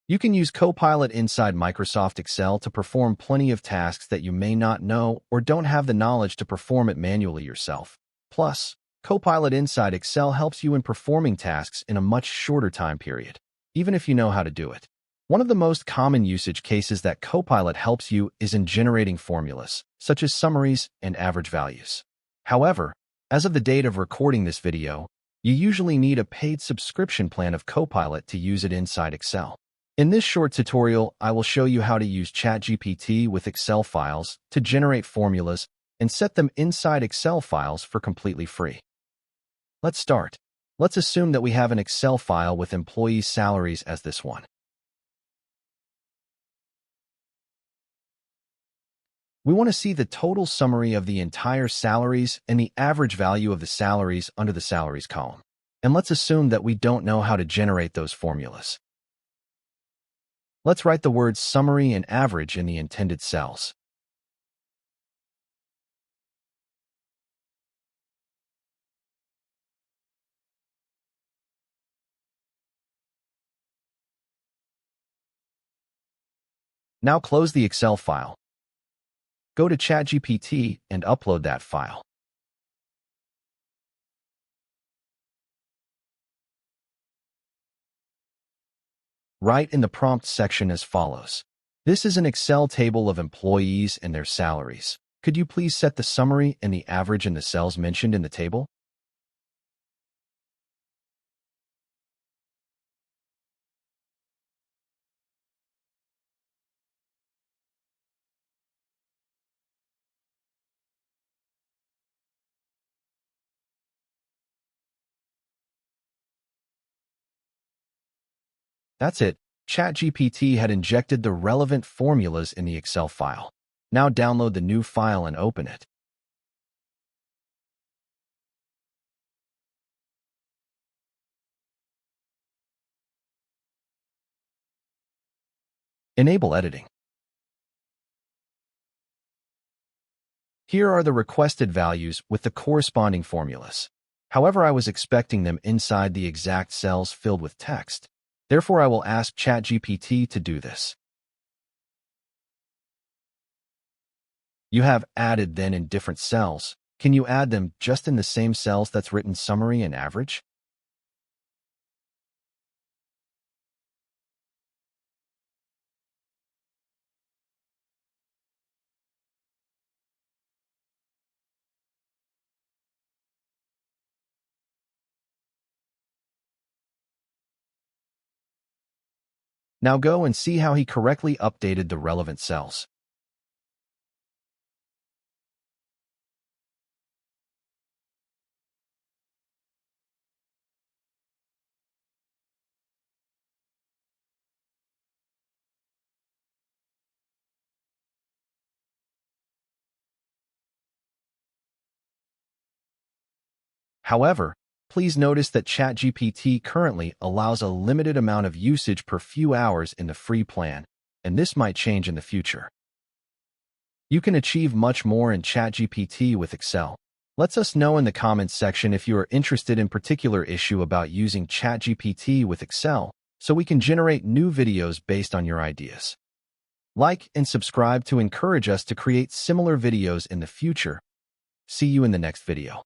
You can use Copilot inside Microsoft Excel to perform plenty of tasks that you may not know or don't have the knowledge to perform it manually yourself. Plus, Copilot inside Excel helps you in performing tasks in a much shorter time period, even if you know how to do it. One of the most common usage cases that Copilot helps you is in generating formulas, such as summaries and average values. However, as of the date of recording this video, you usually need a paid subscription plan of Copilot to use it inside Excel. In this short tutorial, I will show you how to use ChatGPT with Excel files to generate formulas and set them inside Excel files for completely free. Let's start. Let's assume that we have an Excel file with employees' salaries as this one. We want to see the total summary of the entire salaries and the average value of the salaries under the salaries column. And let's assume that we don't know how to generate those formulas. Let's write the words summary and average in the intended cells. Now close the Excel file. Go to ChatGPT and upload that file. Write in the prompt section as follows. This is an Excel table of employees and their salaries. Could you please set the summary and the average in the cells mentioned in the table? That's it. ChatGPT had injected the relevant formulas in the Excel file. Now download the new file and open it. Enable editing. Here are the requested values with the corresponding formulas. However, I was expecting them inside the exact cells filled with text. Therefore, I will ask ChatGPT to do this. You have added then in different cells. Can you add them just in the same cells that's written summary and average? Now go and see how he correctly updated the relevant cells. However, please notice that ChatGPT currently allows a limited amount of usage per few hours in the free plan, and this might change in the future. You can achieve much more in ChatGPT with Excel. Let us know in the comments section if you are interested in particular issue about using ChatGPT with Excel, so we can generate new videos based on your ideas. Like and subscribe to encourage us to create similar videos in the future. See you in the next video.